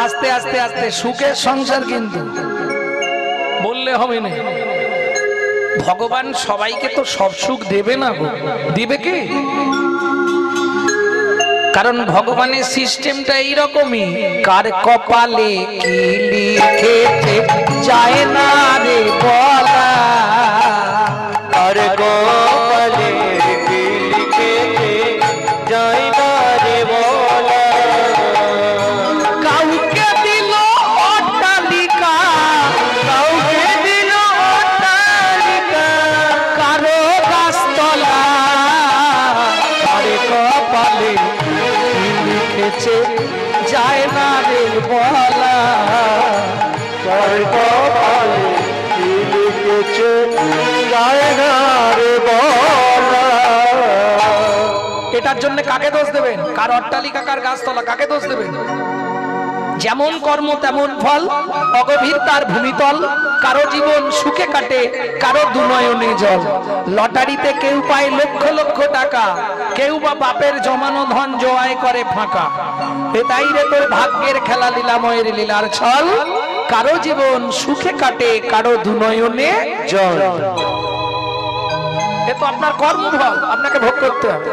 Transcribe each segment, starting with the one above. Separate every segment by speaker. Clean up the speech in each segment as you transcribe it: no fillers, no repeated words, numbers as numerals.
Speaker 1: আস্তে আস্তে আস্তে সুখের সংসার কিন্তু বললে হবে না। ভগবান সবাইকে তো সব সুখ দেবে না গো, দিবে কে? কারণ ভগবানের সিস্টেমটা এইরকমই, কার কপালে কি লিখেছে যায় না রে বলা,
Speaker 2: কার কপালে কি লিখেছে যায় না রে বলা।
Speaker 1: কাউকে দিল অট্টালিকা,
Speaker 2: কাউকে দিল অট্টালিকা,
Speaker 1: কারো গাছতলা,
Speaker 2: কার কপালে
Speaker 1: কি লিখেছে যায় না রে বলা।
Speaker 2: কার কপালে কি লিখেছে যায় না রে বলা।
Speaker 1: এটার জন্য কাকে দোষ দেবেন? কার অট্টালিকা, কার গাছতলা, কাকে দোষ দেবেন? যেমন কর্ম তেমন ফল, অগভীর তার ভূমিতল। কারো জীবন সুখে কাটে, কারো দুনয়নে জল। লটারিতে কেউ পায় লক্ষ লক্ষ টাকা, কেউ বা বাপের জমানো ধন জোয়াই করে ফাঁকা। এটাই রে তোর ভাগ্যের খেলা, লীলাময়ের লীলার ছল। কারো জীবন সুখে কাটে, কারো দুনয়নে
Speaker 2: জল।
Speaker 1: এ তো আপনার কর্মফল, আপনাকে ভোগ করতে হবে।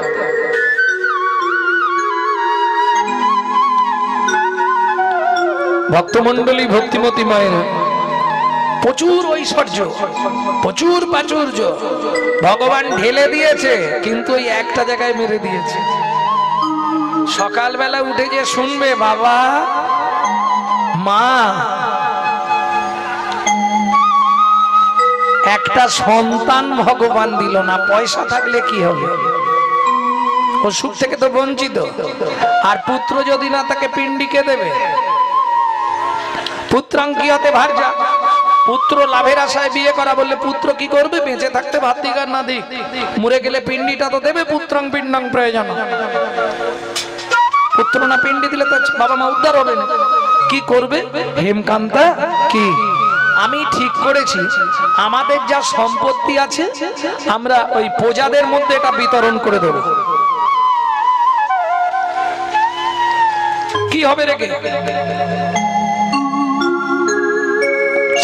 Speaker 1: ভক্তমন্ডলী, ভক্তিমতী মায়ের প্রচুর ঐশ্বর্য, প্রচুর প্রাচুর্য ভগবান ঢেলে দিয়েছে, কিন্তু ওই একটা জায়গায় মেরে দিয়েছে। সকালবেলা উঠে যে শুনবে, বাবা মা একটা সন্তান ভগবান দিল না, পয়সা থাকলে কি হবে? ও সুখ থেকে তো বঞ্চিত। আর পুত্র যদি না তাকে পিণ্ডিকে দেবে। পুত্রাঙ্কিয়তে ভার্যা, পুত্র লাভের আশায় বিয়ে করা, বললে পুত্র কি করবে? বেঁচে থাকতে ভাত দিক আর না দিক, মরে গেলে পিণ্ডিটা তো দেবে। পুত্রাং পিণ্ডাং প্রয়োজন। পুত্র না পিণ্ডি দিলে তো বাবা মা উদ্ধার হবে না। কি করবে? হেমকান্তা কি আমি ঠিক করেছি, আমাদের যা সম্পত্তি আছে আমরা ওই প্রজাদের মধ্যে এটা বিতরণ করে দেব। কি হবে রেখে?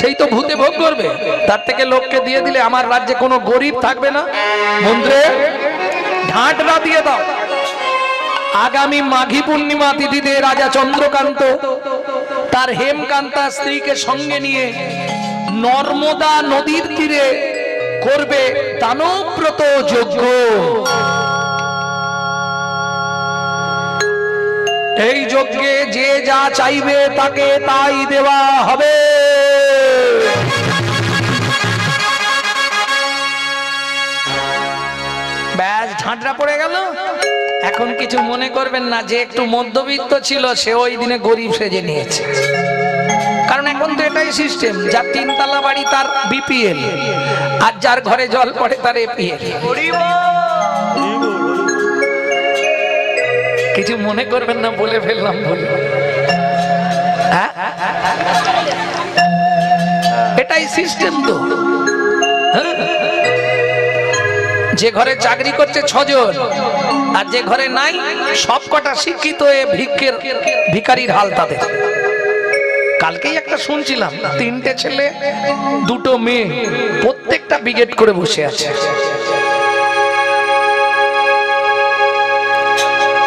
Speaker 1: সেই তো ভূতে ভোগ করবে। তার থেকে লোককে দিয়ে দিলে আমার রাজ্যে কোনো গরিব থাকবে না। মন্ত্রে ঢাঁটরা দিয়ে দাও। আগামী মাঘী পূর্ণিমা তিথিতে রাজা চন্দ্রকান্ত তার হেমকান্তা স্ত্রীকে সঙ্গে নিয়ে নর্মদা নদীর তীরে করবে দানব্রত যজ্ঞ। এই যজ্ঞে যে যা চাইবে তাকে তাই দেওয়া হবে। ব্যাস, ঝাঁটরা পড়ে গেল। এখন কিছু মনে করবেন না, যে একটু মধ্যবিত্ত ছিল সে ওই দিনে গরিব সেজে নিয়েছে। কারণ এখন তো এটাই সিস্টেম, যার তিনতলা বাড়ি তার বিপিএল, আর যার ঘরে জল পড়ে তার এপিএল। কিছু মনে করবেন না, বলে ফেললাম বলে। এটাই সিস্টেম তো। যে ঘরে চাকরি করছে 6 জন, আর যে ঘরে নাই সব কটা শিক্ষিত হয়ে ভিখারির হাল তাদের। কালকেই একটা শুনছিলাম, 3টে ছেলে 2টো মেয়ে, প্রত্যেকটা ব্রিগেড করে বসে আছে।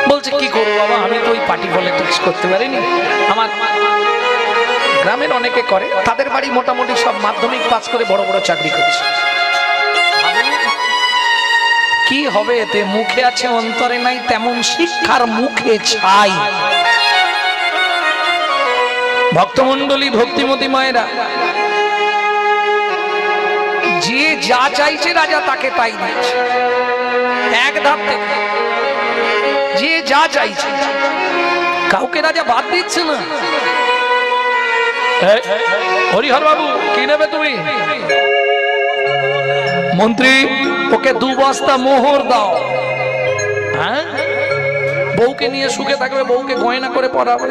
Speaker 1: বলছে কি করবো বাবা, আমি তো ওই পার্টি পলিটিক্স করতে পারিনি। আমার গ্রামের অনেকে করে, তাদের বাড়ি মোটামুটি সব মাধ্যমিক পাস করে বড় বড় চাকরি করছে। কি হবে এতে? মুখে আছে অন্তরে নাই, তেমন শিক্ষার মুখে ছাই। ভক্তমন্ডলী, ভক্তিমতী মায়েরা, যে যা চাইছে রাজা তাকে তাই দিচ্ছে। এক ধাপ থেকে যে যা চাইছে, কাউকে রাজা বাদ দিচ্ছে না। হরিহর বাবু, কি নেবে তুমি? মন্ত্রী, ওকে 2 বস্তা মোহর দাও। হ্যাঁ, বউকে নিয়ে সুখে থাকবে, বউকে গয়না করে পরাবে।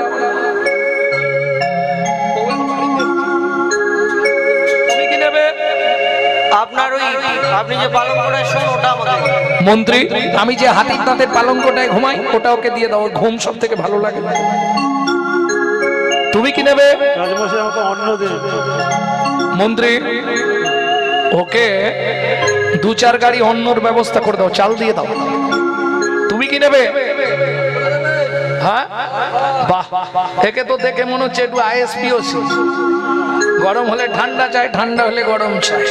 Speaker 1: তুমি কি নেবে?
Speaker 3: আপনার ওই আপনি যে পালঙ্কটা শোন ওটা আমাকে
Speaker 1: মন্ত্রী আমি যে হাতির দাঁতের পালঙ্কটায় ঘুমাই ওটা ওকে দিয়ে দাও, ঘুম সব থেকে ভালো লাগে। তুমি কি নেবে?
Speaker 2: রাজমশাই আমাকে অন্ন দিন।
Speaker 1: মন্ত্রী ওকে 2-4 গাড়ি অন্নর ব্যবস্থা করে দাও, চাল দিয়ে দাও। তুমি কি নেবে? হ্যাঁ বাহ, একে তো দেখে মনে হচ্ছে একটু আইএসপিওসি, গরম হলে ঠান্ডা চাই, ঠান্ডা হলে গরম চাই।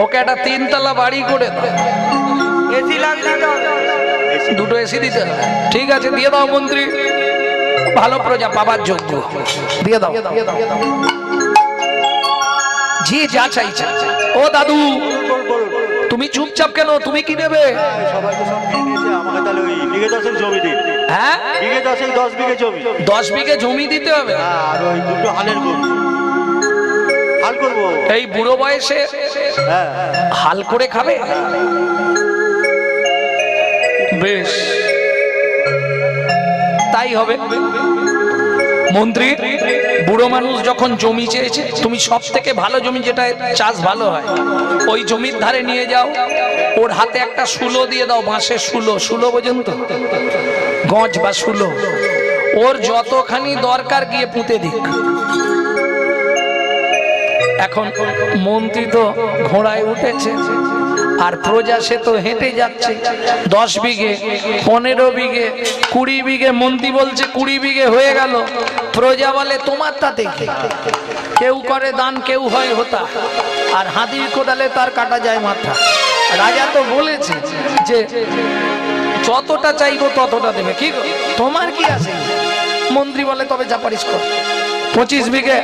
Speaker 1: ওকে একটা 3 তলা বাড়ি করে দাও,
Speaker 3: এসি লাগবে তো
Speaker 1: 2টো এসি দিতে হবে। ঠিক আছে দিয়ে দাও মন্ত্রী, ভালো প্রজা পাবার যোগ্য, দিয়ে দাও। জি যা চাইছে। ও দাদু তুমি চুপচাপ কেন, তুমি কি নেবে?
Speaker 2: সবাই তো সব নিয়ে নিয়েছে, আমাকে তাহলে ওই বিঘে 10 জমি দিন।
Speaker 1: হ্যাঁ
Speaker 2: বিঘে 10 বিঘে জমি।
Speaker 1: 10 বিঘে জমি দিতে হবে।
Speaker 2: আর ওই 2টো হালের গরু হাল করবো।
Speaker 1: এই বুড়ো বয়সে
Speaker 2: হ্যাঁ
Speaker 1: হাল করে খাবে? বেশ তাই হবে। মন্ত্রী বুড়ো মানুষ যখন জমি চেয়েছে, তুমি সব থেকে ভালো জমি যেটা চাষ ভালো হয় ওই জমির ধারে নিয়ে যাও, ওর হাতে একটা শুলো দিয়ে দাও, বাঁশের শুলো, শুলো বোঝেন তো, গজ বা শুলো, ওর যতখানি দরকার গিয়ে পুঁতে দিক। এখন মন্ত্রী তো ঘোড়ায় উঠেছে আর প্রজা সে তো হেঁটে যাচ্ছে। 10 বিঘে 15 বিঘে 20 বিঘে, মন্ত্রী বলছে 20 বিঘে হয়ে গেল, প্রজা বলে তোমার তাতে কি? কেউ করে দান, কেউ হয় হোতা, আর হাতির কোদালে তার কাটা যায় মাথা। রাজা তো বলেছে যে যতটা চাইবো ততটা দেবে, কি গো তোমার কি আছে? মন্ত্রী বলে তবে যা পারিস কর। 25 বিঘে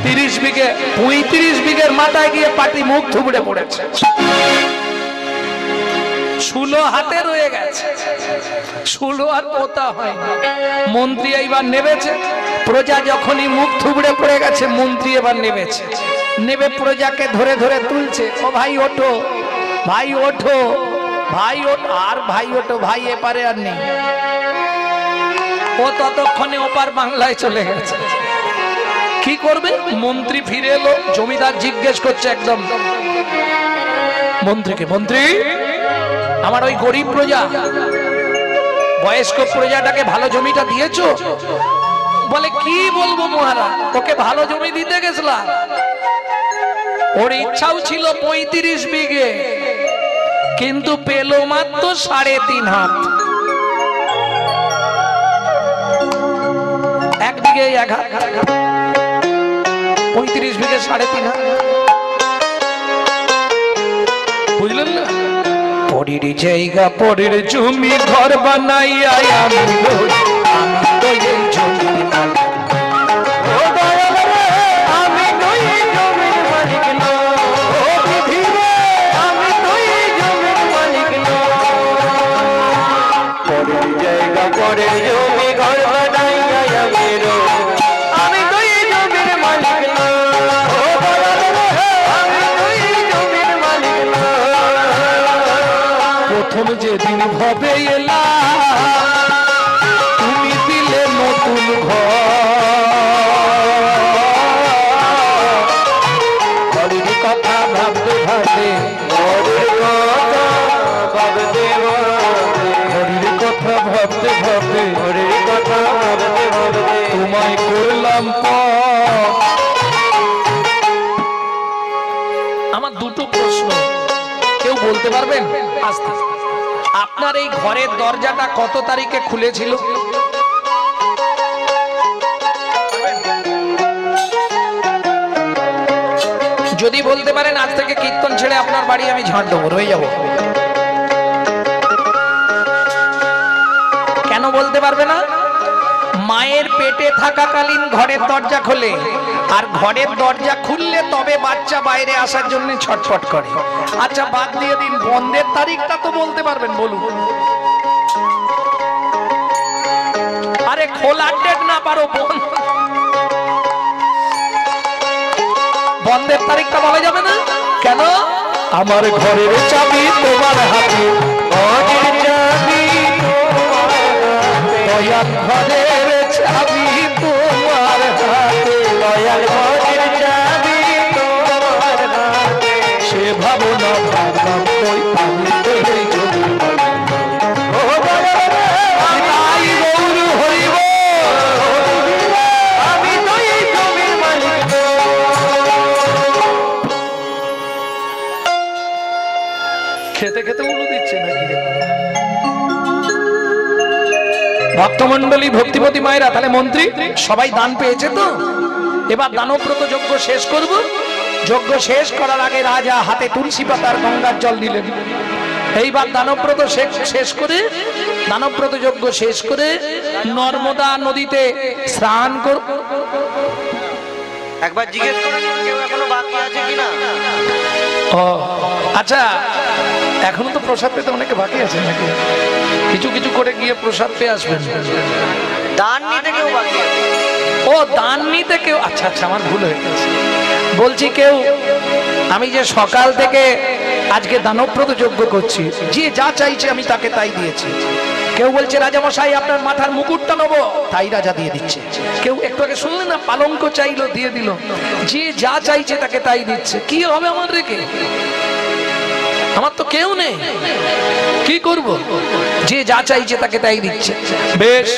Speaker 1: 30 বিঘে 35 বিঘের মাথায় গিয়ে পাটি মুখ থুবড়ে পড়েছে, শুলো হাতে রয়ে গেছে, শুলো আর পোতা হয়। মন্ত্রী এইবার নেবেছে, প্রজা যখনই মুখ থুবড়ে পড়ে গেছে মন্ত্রী এবার নেবেছে, নেবে প্রজাকে ধরে ধরে তুলছে। ও ভাই ওঠো, ভাই ওঠো, ভাই ওঠো, আর ভাই ওঠো, ভাই এপারে আর নেই। ও ততক্ষণে ওপার বাংলায় চলে গেছে। কি করবে? মন্ত্রী ফিরে এলো, জমিদার জিজ্ঞেস করছে একদম মন্ত্রীকে, মন্ত্রী আমার ওই গরিব প্রজা বয়স্ক প্রজাটাকে ভালো জমিটা দিয়েছো? বলে কি বলবো মহারাজ, ওকে ভালো জমি দিতে গেছিলাম, ওর ইচ্ছাও ছিল 35 বিঘে, কিন্তু পেল মাত্র 3.5 হাত। 1 বিঘে 1 হাত, 35 বিঘে 3.5 হাত, বুঝলেন না? পরের জায়গা পরের জমি ঘর বানাইয়া আমি তো এই জমির মালিক। ও দয়াল রে, আমি তো এই জমির মালিক না। ও বিধি রে, আমি তো এই জমির মালিক না।
Speaker 2: পরের জায়গা পরের জমি ঘর বানাইয়া
Speaker 1: আমি তো এই জমির মালিক না। ও দয়াল রে, আমি তো এই জমির মালিক না। প্রথম যেদিন ভবে এলা তুমি দিলে নতুন ঘর, ঘরের কথা ভাবতে ভাবতে, ঘরের কথা ভাবতে ভাবতে, ঘরের কথা ভাবতে ভাবতে, ঘরের কথা ভাবতে ভাবতে তোমায় করলাম পর। আমার 2টো প্রশ্ন, কেউ বলতে পারবেন? আস্তে আপনার এই ঘরের দরজাটা কত তারিখে খুলেছিল? যদি বলতে পারেন আজ থেকে কীর্তন ছেড়ে আপনার বাড়ি আমি ঝাড় দেবো, রয়ে যাব। কেন বলতে পারবে না? মায়ের পেটে থাকাকালীন ঘরের দরজা খোলে, আর ঘরের দরজা খুললে তবে বাচ্চা বাইরে আসার জন্য ছটফট করে। আচ্ছা বাদ দিয়ে দিন, বন্ধের তারিখটা তো বলতে পারবেন, বলুন। আরে খোলার ডেট না পারো, বন্ধের তারিখটা বলা যাবে না কেন? আমার ঘরের চাবি তোমার হাতে, ঘরের চাবি দয়াল, ঘরের চাবি তোমার হাতে, দয়াল ঘরের চাবি তোমার হাতে। সে ভাবনা ভক্তমণ্ডলী, ভক্তিপতি মায়েরা, তাহলে মন্ত্রী সবাই দান পেয়েছে তো? এবার দানব্রত যজ্ঞ শেষ করব। যজ্ঞ শেষ করার আগে রাজা হাতে তুলসী পাতার গঙ্গার জল দিলেন। এইবার দানব্রত শেষ করে, দানব্রত যজ্ঞ শেষ করে নর্মদা নদীতে স্নান কর।
Speaker 3: একবার জিজ্ঞেস করে নিন কেউ এখনো বাকি আছে কিনা।
Speaker 1: ও আচ্ছা, এখনো তো প্রসাদ পেতে অনেকে বাকি আছে নাকি? কিছু কিছু করে গিয়ে প্রসাদ পেয়ে আসবেন।
Speaker 3: দান নিতে কেউ বাকি আছে?
Speaker 1: ও দান নিতে কেউ, আচ্ছা আচ্ছা, আমার ভুল হয়ে গেছে। বলছি কেউ, আমি যে সকাল থেকে আজকে দানব্রত যজ্ঞ করছি, যে যা চাইছে আমি তাকে তাই দিয়েছি। কেউ বলছে রাজামশাই আপনার মাথার মুকুটটা নেবো, তাই রাজা দিয়ে দিচ্ছে। কেউ একটু আগে শুনলেন না, পালঙ্ক চাইলো, দিয়ে দিল। যে যা চাইছে তাকে তাই দিচ্ছে। কি হবে আমার রেখে? আমার তো কেউ নেই, কি করব? যে যা চাইছে তাকে তাই দিচ্ছে। বেশ,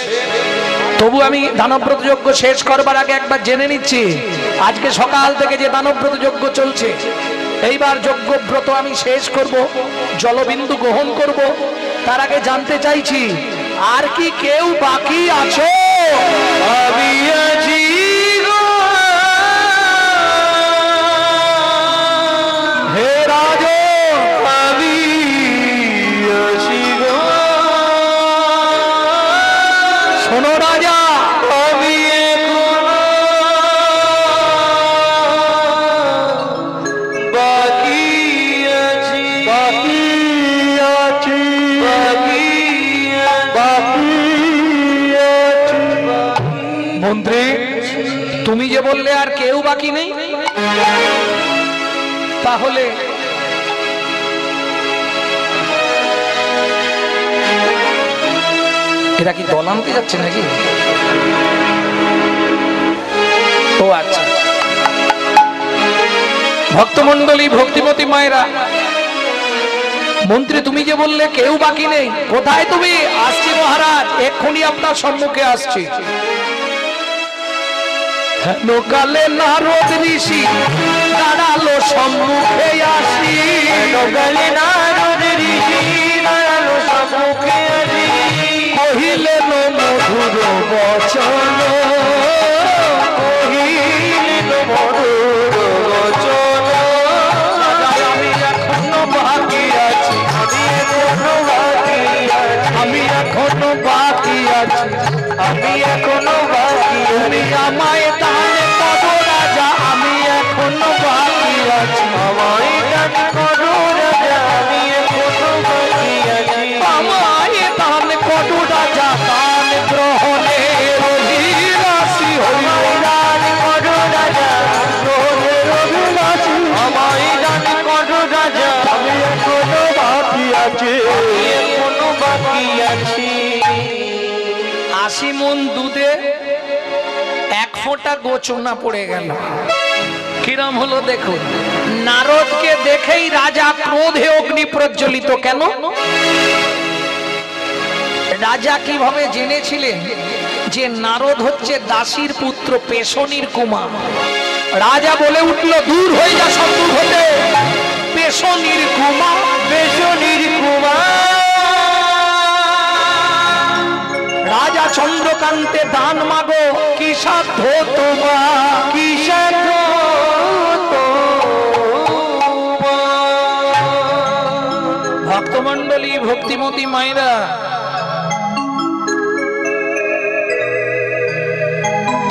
Speaker 1: তবু আমি দানব্রত যজ্ঞ শেষ করবার আগে একবার জেনে নিচ্ছি, আজকে সকাল থেকে যে দানব্রত যজ্ঞ চলছে, এইবার যজ্ঞব্রত আমি শেষ করব, জলবিন্দু গ্রহণ করব। তার আগে জানতে চাইছি, আর কি কেউ বাকি আছো? আমি আছি গো, হে রাজা, আমি আছি গো। শোনো রাজা, আমি এখনো বাকি আছি, বাকি আছি, বাকি আছি। মন্ত্রী, তুমি যে বললে আর কেউ বাকি নেই, তাহলে এরা কি দল আনতে যাচ্ছে নাকি? ও আচ্ছা, ভক্তমণ্ডলী, ভক্তিমতী মায়েরা, মন্ত্রী তুমি যে বললে কেউ বাকি নেই, কোথায় তুমি? আসছি মহারাজ, এক্ষুনি আপনার সম্মুখে আসছি। লোকালে নারদ ঋষি দাঁড়ালো সম্মুখে আসি, লোকালে নারদ ঋষি দাঁড়ালো সম্মুখে আসি, কহিলেন মধুর বচন, কহিলেন মধুর বচন। আমি এখনো বাকি আছি, আমি এখনো বাকি আছি, আমি এখনো বাকি। তুমি আমায় দান করো রাজা, আমি এখনো বাকি আছি, আমায় দান করো রাজা, আমি এখনো বাকি আছি, আমায় দান করো রাজা, দান গ্রহণের অভিলাষী হই, দান করো রাজা, গ্রহণের অভিলাষী, আমায় দান করো রাজা, আমি এখনো বাকি আছি, আমি এখনো বাকি আছি। 80 মণ দুধে 1 ফোঁটা গোচনা পড়ে গেল। কিরম হলো দেখুন। নারদকে দেখেই রাজা ক্রোধে অগ্নি প্রজ্বলিত। কেন? রাজা কিভাবে জেনেছিলেন যে নারদ হচ্ছে দাসীর পুত্র, পেশনির কুমার? রাজা বলে উঠল, দূর হয়ে যা সব দূর হতে, পেশনির কুমার, পেশনির কুমার। রাজা চন্দ্রকান্তে দান মাগো, কি সাধ্য তোমার, কি সাধ্য তোমার। ভক্তমণ্ডলী, ভক্তিমতী মায়েরা,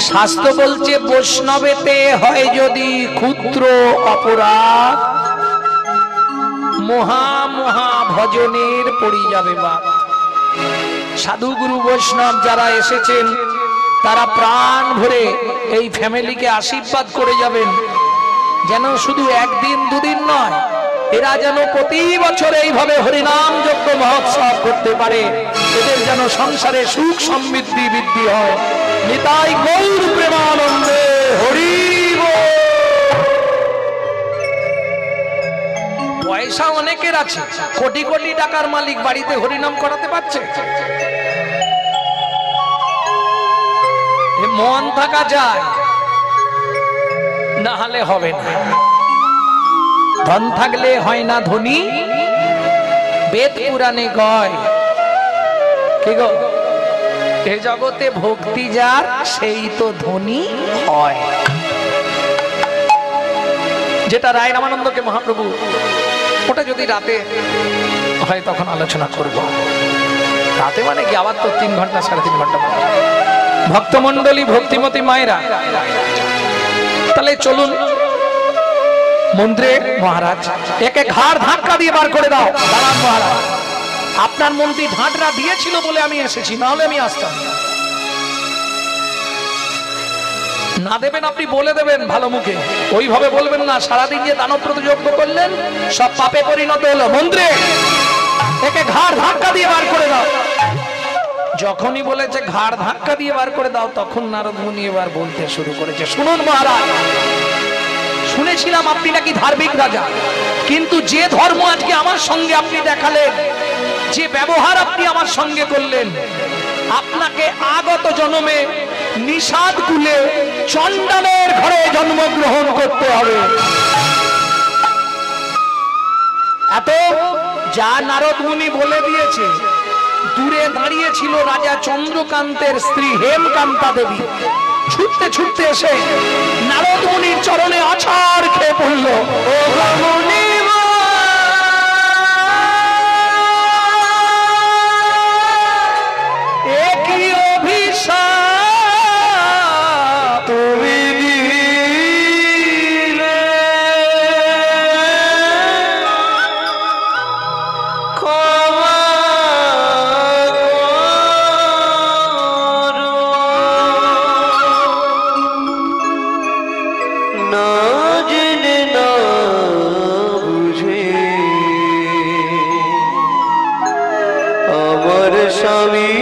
Speaker 1: শাস্ত্র বলছে বৈষ্ণবেতে হয় যদি ক্ষুদ্র অপরাধ, মহা মহা ভজনের পড়ি যাবে বা। সাধু গুরু বৈষ্ণব যারা এসেছেন তারা প্রাণ ভরে এই ফ্যামিলিকে আশীর্বাদ করে যাবেন, যেন শুধু একদিন দুদিন নয়, এরা যেন প্রতি বছর এইভাবে হরিনাম যজ্ঞ মহোৎসব করতে পারে, এদের যেন সংসারে সুখ সমৃদ্ধি বৃদ্ধি হয়। নিতাই গৌর প্রেমানন্দে হরি বল। পয়সা অনেকের আছে, কোটি কোটি টাকার মালিক, বাড়িতে হরিনাম করাতে পারছে? মন থাকা যায়, না হলে হবে না। ধন থাকলে হয় না ধনী, বেদ পুরাণে গয়। কি গো, এ জগতে ভক্তি যার সেই তো ধনী হয়। যেটা রায় রামানন্দকে মহাপ্রভু, ওটা যদি রাতে হয় তখন আলোচনা করব। রাতে মানে কি, আবার তো 3 ঘন্টা 3.5 ঘন্টা ভক্তমন্ডলী, ভক্তিমতী মায়েরা, তাহলে চলুন মন্ত্রে। মহারাজ একে ঘাড় ধাক্কা দিয়ে বার করে দাও। দাঁড়ান মহারাজ, আপনার মন্ত্রী ঢাঁটরা দিয়েছিল বলে আমি এসেছি, নাহলে আমি আসতাম না। দেবেন আপনি বলে দেবেন ভালো মুখে, ওইভাবে বলবেন না সারাদিন যে দানব প্রতিযজ্ঞ করলেন সব পাপে পরিণত হলো। মন্ত্রে একে ঘাড় ধাক্কা দিয়ে বার করে দাও। যখনই বলেছে ঘাড় ধাক্কা দিয়ে বার করে দাও, তখন নারদ মুনি এবার বলতে শুরু করেছে, শুনুন মহারাজ, শুনেছিলাম আপনি নাকি ধার্মিক রাজা, কিন্তু যে ধর্ম আজকে আমার সঙ্গে আপনি দেখালেন, যে ব্যবহার আপনি আমার সঙ্গে করলেন, আপনাকে আগত জন্মে নিষাদ কুলে চণ্ডালের ঘরে জন্মগ্রহণ করতে হবে। এত যা নারদ মুনি বলে দিয়েছে। দূরে দাঁড়িয়ে ছিল রাজা চন্দ্রকান্তের স্ত্রী হেমকান্তা দেবী। ছুটতে ছুটতে এসে নারদ মুনির চরণে আছাড় খেয়ে পড়ল। ও মুনি, একই অভিশাপ তুমি দিলে, ক্ষমা করো।
Speaker 3: না জেনে না বুঝে আমার স্বামী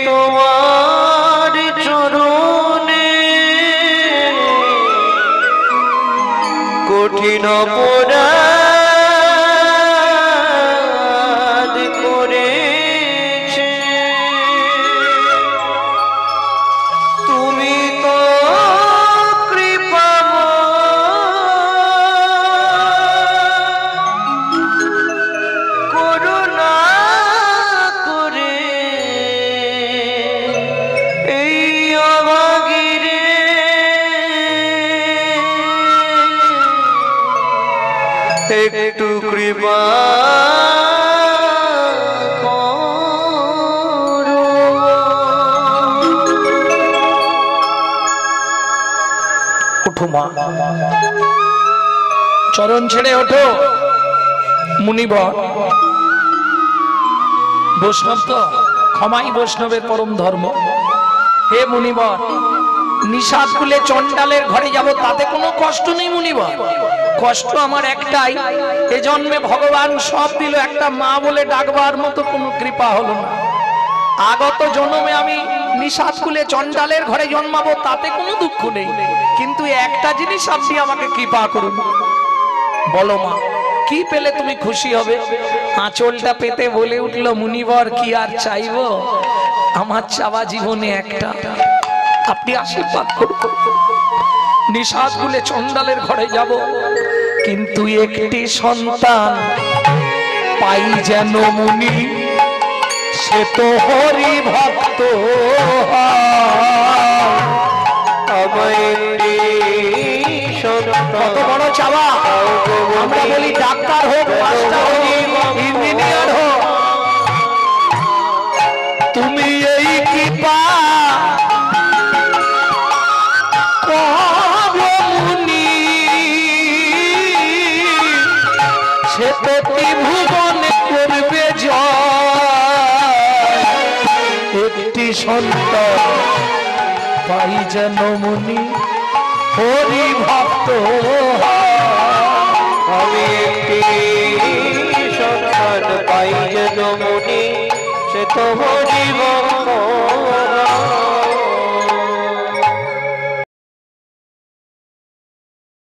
Speaker 3: তোমার চরণে কঠিন অপরাধ করেছে। তুমি তো করুণা করে এই অভাগীরে একটু কৃপা করো।
Speaker 1: ওঠো মা, চরণ ছেড়ে ওঠো। মুনিবর, বৈষ্ণব তো, ক্ষমাই বৈষ্ণবের পরম ধর্ম। হে মুনিবর, নিষাদ কুলে চণ্ডালের ঘরে যাব, তাতে কোনো কষ্ট নেই মুনিবর। কষ্ট আমার একটাই, এ জন্মে ভগবান সব দিল, একটা মা বলে ডাকবার মতো কোনো কৃপা হলো না। আগত জন্মে আমি নিষাদ কুলে চণ্ডালের ঘরে জন্মাবো, তাতে কোনো দুঃখ নেই, কিন্তু একটা জিনিস আপনি আমাকে কৃপা করুন। বলো মা, কি পেলে তুমি খুশি হবে? আঁচলটা পেতে বলে উঠল মুনিবর, কি আর চাইবো, আমার চাওয়া জীবনে একটা, আপনি আশীর্বাদ করুন। নিষাদ কুলে চণ্ডালের ঘরে যাব, কিন্তু একটি সন্তান পাই যেন মুনি, সে তো হরি ভক্ত। কত বড় চাওয়া! আমরা বলি ডাক্তার হোক, মাস্টার হোক, ইঞ্জিনিয়ার হোক, তুমি এই কৃপা মুনি, সে তো ত্রিভুবনে করবে জয়। একটি সন্তান পাই যেন মুনি, হরি ভক্ত।
Speaker 3: আমি একটি সন্তান পাই যেন মুনি, সে তো হরি